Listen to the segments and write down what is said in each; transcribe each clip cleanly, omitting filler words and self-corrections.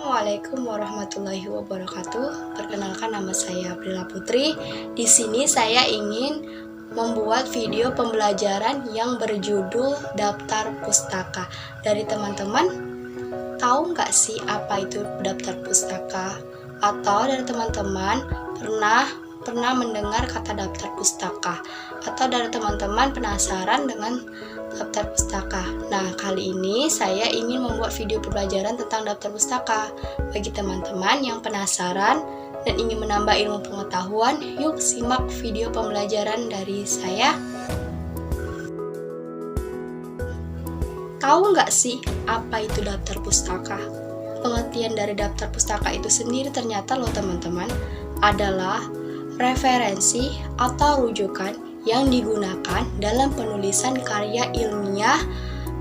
Assalamualaikum warahmatullahi wabarakatuh. Perkenalkan, nama saya Aprila Putri. Di sini saya ingin membuat video pembelajaran yang berjudul Daftar Pustaka. Dari teman-teman, tahu nggak sih apa itu daftar pustaka? Atau dari teman-teman pernah mendengar kata daftar pustaka? Atau dari teman-teman penasaran dengan daftar pustaka? Nah, kali ini saya ingin membuat video pembelajaran tentang daftar pustaka. Bagi teman-teman yang penasaran dan ingin menambah ilmu pengetahuan, yuk simak video pembelajaran dari saya. Tahu nggak sih apa itu daftar pustaka? Pengertian dari daftar pustaka itu sendiri ternyata loh teman-teman, adalah referensi atau rujukan yang digunakan dalam penulisan karya ilmiah.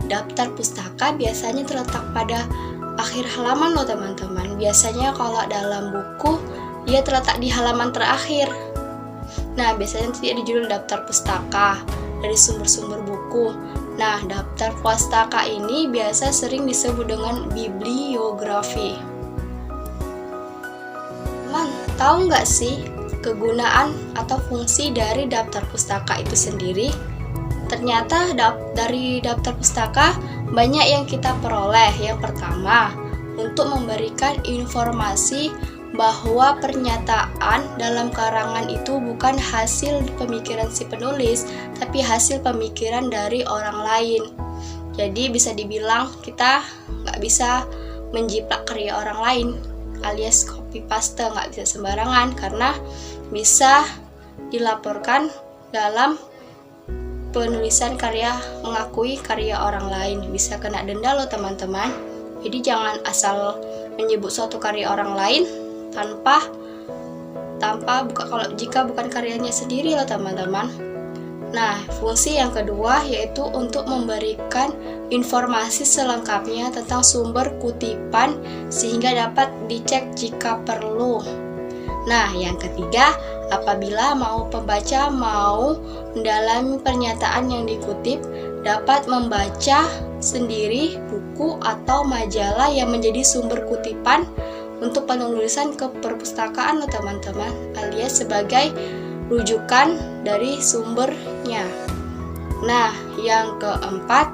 Daftar pustaka biasanya terletak pada akhir halaman loh teman-teman. Biasanya kalau dalam buku dia terletak di halaman terakhir. Nah, biasanya tidak dijudul daftar pustaka dari sumber-sumber buku. Nah, daftar pustaka ini biasa sering disebut dengan bibliografi. Teman, tahu nggak sih kegunaan atau fungsi dari daftar pustaka itu sendiri? Ternyata dari daftar pustaka banyak yang kita peroleh. Yang pertama, untuk memberikan informasi bahwa pernyataan dalam karangan itu bukan hasil pemikiran si penulis, tapi hasil pemikiran dari orang lain. Jadi bisa dibilang kita nggak bisa menjiplak karya orang lain, alias copy paste, nggak bisa sembarangan, karena bisa dilaporkan dalam penulisan karya, mengakui karya orang lain, bisa kena denda loh teman-teman. Jadi jangan asal menyebut suatu karya orang lain jika bukan karyanya sendiri loh teman-teman. Nah, fungsi yang kedua yaitu untuk memberikan informasi selengkapnya tentang sumber kutipan sehingga dapat dicek jika perlu. Nah, yang ketiga, apabila pembaca mau mendalami pernyataan yang dikutip, dapat membaca sendiri buku atau majalah yang menjadi sumber kutipan untuk penulisan ke perpustakaan loh teman-teman, alias sebagai rujukan dari sumbernya. Nah, yang keempat,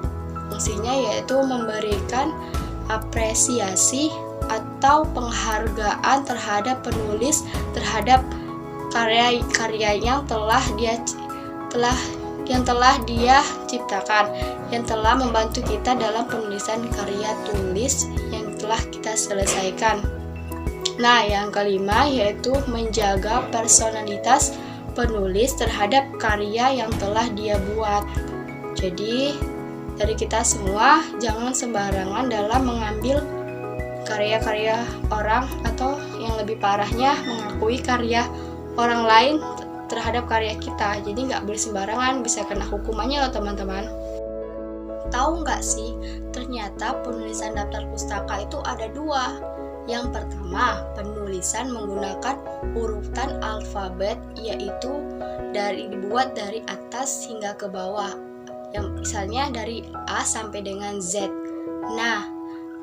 fungsinya yaitu memberikan apresiasi atau penghargaan terhadap penulis terhadap karya yang telah dia ciptakan, yang telah membantu kita dalam penulisan karya tulis yang telah kita selesaikan. Nah, yang kelima yaitu menjaga personalitas penulis terhadap karya yang telah dia buat. Jadi, dari kita semua jangan sembarangan dalam mengambil karya-karya orang, atau yang lebih parahnya mengakui karya orang lain terhadap karya kita. Jadi nggak boleh sembarangan, bisa kena hukumannya loh teman-teman. Tahu nggak sih, ternyata penulisan daftar pustaka itu ada dua. Yang pertama, penulisan menggunakan urutan alfabet, yaitu dibuat dari atas hingga ke bawah, yang misalnya dari A sampai dengan Z. Nah,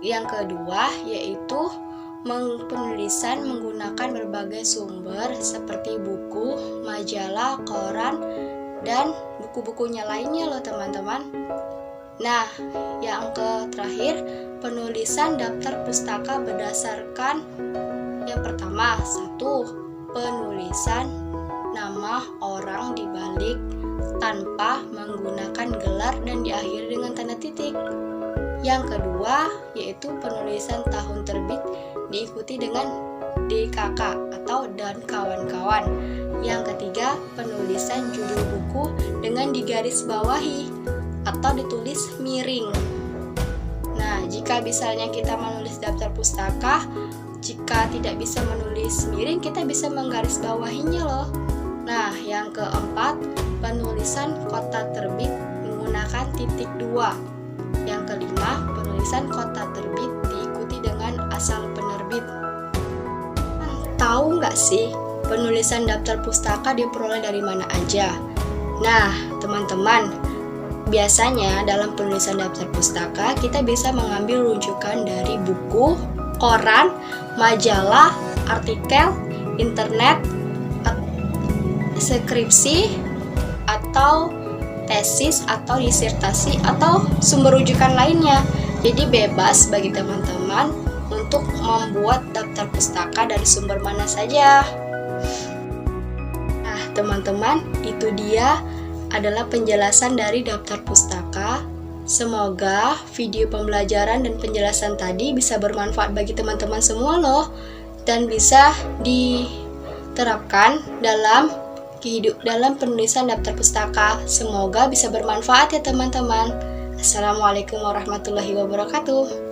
yang kedua yaitu penulisan menggunakan berbagai sumber seperti buku, majalah, koran, dan buku-bukunya lainnya loh teman-teman. Nah, yang terakhir, penulisan daftar pustaka berdasarkan yang pertama, satu, penulisan nama orang dibalik tanpa menggunakan gelar dan diakhiri dengan tanda titik. Yang kedua, yaitu penulisan tahun terbit diikuti dengan DKK atau dan kawan-kawan. Yang ketiga, penulisan judul buku dengan digaris bawahi atau ditulis miring. Nah, jika misalnya kita menulis daftar pustaka, jika tidak bisa menulis miring, kita bisa menggaris bawahinya loh. Nah, yang keempat, penulisan kota terbit menggunakan titik 2. Yang kelima, penulisan kota terbit diikuti dengan asal penerbit. Tahu nggak sih, penulisan daftar pustaka diperoleh dari mana aja? Nah, teman-teman, biasanya dalam penulisan daftar pustaka kita bisa mengambil rujukan dari buku, koran, majalah, artikel, internet, skripsi, atau tesis, atau disertasi, atau sumber rujukan lainnya. Jadi bebas bagi teman-teman untuk membuat daftar pustaka dari sumber mana saja. Nah, teman-teman, itu dia adalah penjelasan dari daftar pustaka. Semoga video pembelajaran dan penjelasan tadi bisa bermanfaat bagi teman-teman semua loh, dan bisa diterapkan dalam penulisan daftar pustaka. Semoga bisa bermanfaat ya teman-teman. Assalamualaikum warahmatullahi wabarakatuh.